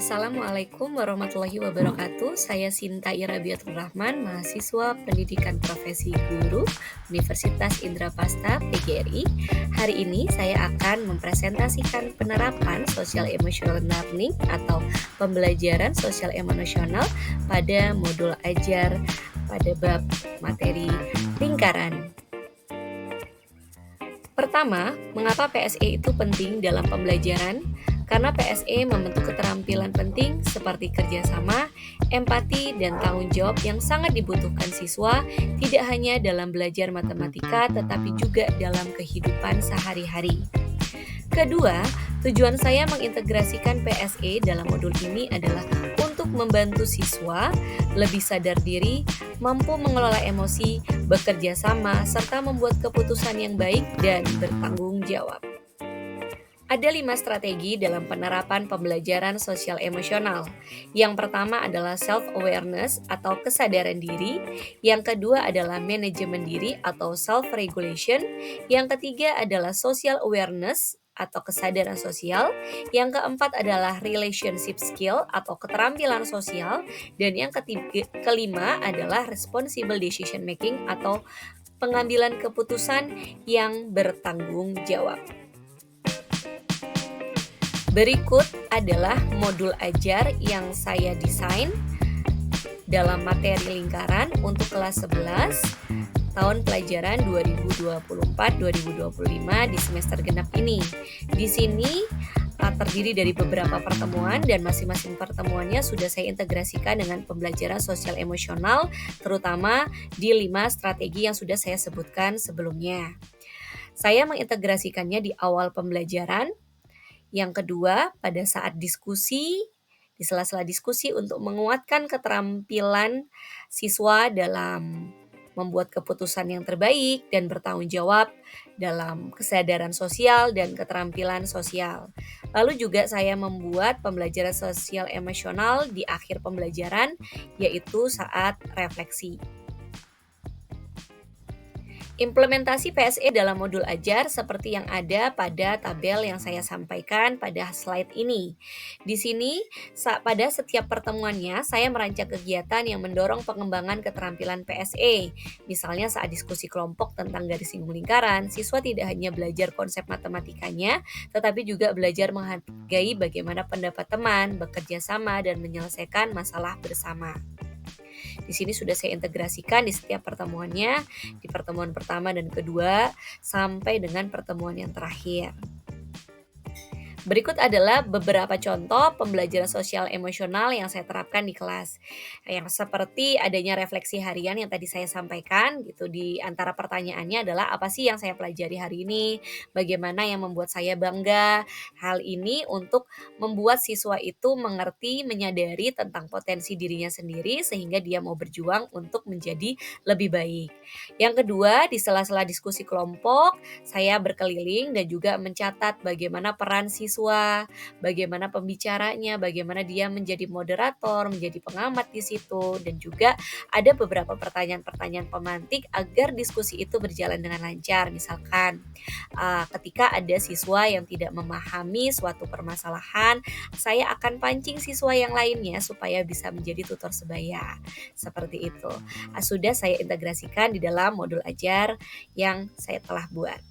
Assalamualaikum warahmatullahi wabarakatuh. Saya Sinta Irabiatul Rahman, mahasiswa Pendidikan Profesi Guru Universitas Indrapasta PGRI. Hari ini saya akan mempresentasikan penerapan Social Emotional Learning atau pembelajaran sosial emosional pada modul ajar pada bab materi lingkaran. Pertama, mengapa PSE itu penting dalam pembelajaran? Karena PSE membentuk keterampilan penting seperti kerjasama, empati, dan tanggung jawab yang sangat dibutuhkan siswa tidak hanya dalam belajar matematika tetapi juga dalam kehidupan sehari-hari. Kedua, tujuan saya mengintegrasikan PSE dalam modul ini adalah untuk membantu siswa lebih sadar diri, mampu mengelola emosi, bekerja sama, serta membuat keputusan yang baik dan bertanggung jawab. Ada 5 strategi dalam penerapan pembelajaran sosial emosional. Yang pertama adalah self-awareness atau kesadaran diri. Yang kedua adalah manajemen diri atau self-regulation. Yang ketiga adalah social awareness atau kesadaran sosial. Yang keempat adalah relationship skill atau keterampilan sosial. Dan yang kelima adalah responsible decision making atau pengambilan keputusan yang bertanggung jawab. Berikut adalah modul ajar yang saya desain dalam materi lingkaran untuk kelas 11 tahun pelajaran 2024-2025 di semester genap ini. Di sini terdiri dari beberapa pertemuan dan masing-masing pertemuannya sudah saya integrasikan dengan pembelajaran sosial emosional, terutama di 5 strategi yang sudah saya sebutkan sebelumnya. Saya mengintegrasikannya di awal pembelajaran. Yang kedua, pada saat diskusi, di sela-sela diskusi untuk menguatkan keterampilan siswa dalam membuat keputusan yang terbaik dan bertanggung jawab dalam kesadaran sosial dan keterampilan sosial. Lalu juga saya membuat pembelajaran sosial emosional di akhir pembelajaran, yaitu saat refleksi. Implementasi PSE dalam modul ajar seperti yang ada pada tabel yang saya sampaikan pada slide ini. Di sini, pada setiap pertemuannya, saya merancang kegiatan yang mendorong pengembangan keterampilan PSE. Misalnya saat diskusi kelompok tentang garis singgung lingkaran, siswa tidak hanya belajar konsep matematikanya, tetapi juga belajar menghargai bagaimana pendapat teman, bekerja sama, dan menyelesaikan masalah bersama. Di sini sudah saya integrasikan di setiap pertemuannya, di pertemuan pertama dan kedua, sampai dengan pertemuan yang terakhir. Berikut adalah beberapa contoh pembelajaran sosial emosional yang saya terapkan di kelas. Yang seperti adanya refleksi harian yang tadi saya sampaikan gitu, di antara pertanyaannya adalah apa sih yang saya pelajari hari ini? Bagaimana yang membuat saya bangga? Hal ini untuk membuat siswa itu mengerti, menyadari tentang potensi dirinya sendiri sehingga dia mau berjuang untuk menjadi lebih baik. Yang kedua, di sela-sela diskusi kelompok, saya berkeliling dan juga mencatat bagaimana peran siswa, bagaimana pembicaranya, bagaimana dia menjadi moderator, menjadi pengamat di situ, dan juga ada beberapa pertanyaan-pertanyaan pemantik agar diskusi itu berjalan dengan lancar. Misalkan, ketika ada siswa yang tidak memahami suatu permasalahan, saya akan pancing siswa yang lainnya supaya bisa menjadi tutor sebaya. Seperti itu. Sudah saya integrasikan di dalam modul ajar yang saya telah buat.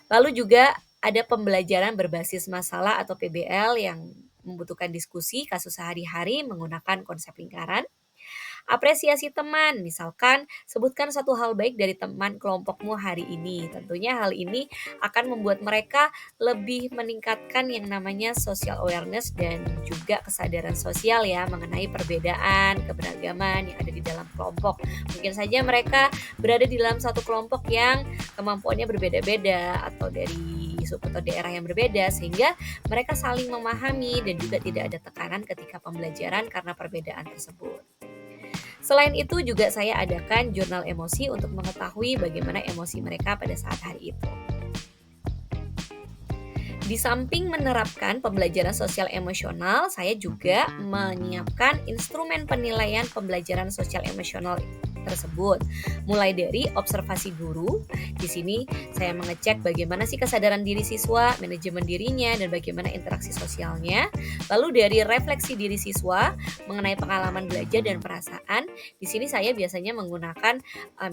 Lalu juga ada pembelajaran berbasis masalah atau PBL yang membutuhkan diskusi kasus sehari-hari menggunakan konsep lingkaran. Apresiasi teman, misalkan sebutkan satu hal baik dari teman kelompokmu hari ini. Tentunya hal ini akan membuat mereka lebih meningkatkan yang namanya social awareness dan juga kesadaran sosial ya mengenai perbedaan, keberagaman yang ada di dalam kelompok. Mungkin saja mereka berada di dalam satu kelompok yang kemampuannya berbeda-beda atau dari suku atau daerah yang berbeda sehingga mereka saling memahami dan juga tidak ada tekanan ketika pembelajaran karena perbedaan tersebut. Selain itu juga saya adakan jurnal emosi untuk mengetahui bagaimana emosi mereka pada saat hari itu. Di samping menerapkan pembelajaran sosial emosional, saya juga menyiapkan instrumen penilaian pembelajaran sosial emosional tersebut. Mulai dari observasi guru, di sini saya mengecek bagaimana sih kesadaran diri siswa, manajemen dirinya, dan bagaimana interaksi sosialnya. Lalu dari refleksi diri siswa mengenai pengalaman belajar dan perasaan, di sini saya biasanya menggunakan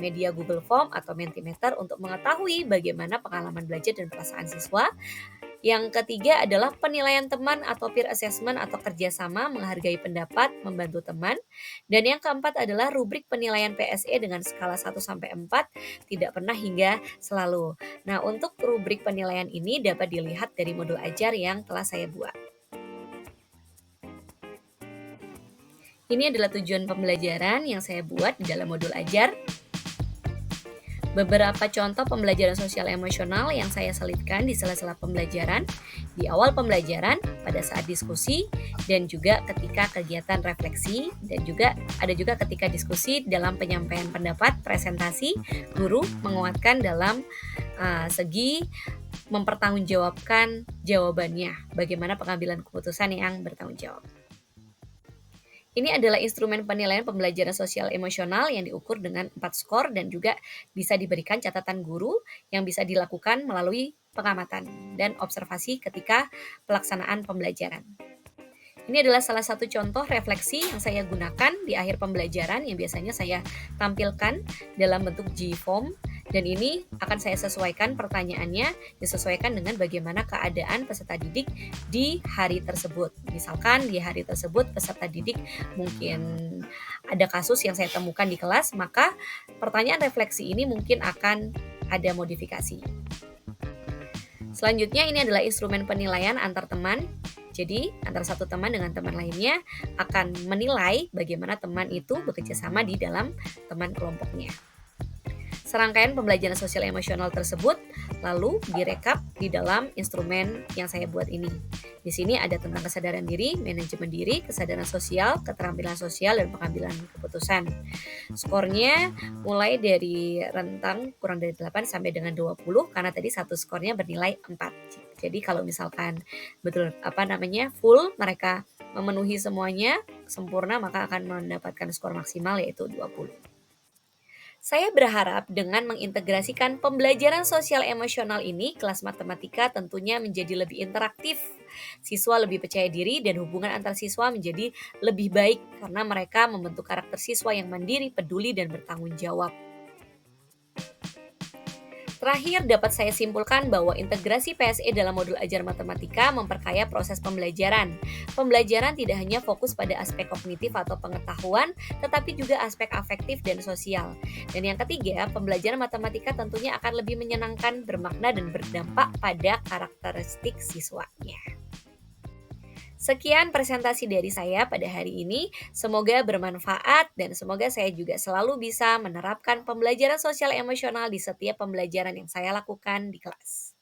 media Google Form atau Mentimeter untuk mengetahui bagaimana pengalaman belajar dan perasaan siswa. Yang ketiga adalah penilaian teman atau peer assessment atau kerjasama menghargai pendapat, membantu teman. Dan yang keempat adalah rubrik penilaian PSE dengan skala 1 sampai 4, tidak pernah hingga selalu. Nah, untuk rubrik penilaian ini dapat dilihat dari modul ajar yang telah saya buat. Ini adalah tujuan pembelajaran yang saya buat di dalam modul ajar. Beberapa contoh pembelajaran sosial emosional yang saya selipkan di sela-sela pembelajaran, di awal pembelajaran, pada saat diskusi, dan juga ketika kegiatan refleksi, dan juga ada juga ketika diskusi dalam penyampaian pendapat, presentasi, guru menguatkan dalam segi mempertanggungjawabkan jawabannya, bagaimana pengambilan keputusan yang bertanggung jawab. Ini adalah instrumen penilaian pembelajaran sosial emosional yang diukur dengan 4 skor dan juga bisa diberikan catatan guru yang bisa dilakukan melalui pengamatan dan observasi ketika pelaksanaan pembelajaran. Ini adalah salah satu contoh refleksi yang saya gunakan di akhir pembelajaran yang biasanya saya tampilkan dalam bentuk G-form, dan ini akan saya sesuaikan pertanyaannya disesuaikan dengan bagaimana keadaan peserta didik di hari tersebut. Misalkan di hari tersebut peserta didik mungkin ada kasus yang saya temukan di kelas, maka pertanyaan refleksi ini mungkin akan ada modifikasi. Selanjutnya ini adalah instrumen penilaian antar teman. Jadi antara satu teman dengan teman lainnya akan menilai bagaimana teman itu bekerja sama di dalam teman kelompoknya. Serangkaian pembelajaran sosial emosional tersebut lalu direkap di dalam instrumen yang saya buat ini. Di sini ada tentang kesadaran diri, manajemen diri, kesadaran sosial, keterampilan sosial, dan pengambilan keputusan. Skornya mulai dari rentang kurang dari 8 sampai dengan 20 karena tadi satu skornya bernilai 4. Jadi kalau misalkan full mereka memenuhi semuanya sempurna, maka akan mendapatkan skor maksimal yaitu 20. Saya berharap dengan mengintegrasikan pembelajaran sosial emosional ini, kelas matematika tentunya menjadi lebih interaktif. Siswa lebih percaya diri dan hubungan antar siswa menjadi lebih baik karena mereka membentuk karakter siswa yang mandiri, peduli, dan bertanggung jawab. Terakhir, dapat saya simpulkan bahwa integrasi PSE dalam modul ajar matematika memperkaya proses pembelajaran. Pembelajaran tidak hanya fokus pada aspek kognitif atau pengetahuan, tetapi juga aspek afektif dan sosial. Dan yang ketiga, pembelajaran matematika tentunya akan lebih menyenangkan, bermakna, dan berdampak pada karakteristik siswanya. Sekian presentasi dari saya pada hari ini. Semoga bermanfaat dan semoga saya juga selalu bisa menerapkan pembelajaran sosial emosional di setiap pembelajaran yang saya lakukan di kelas.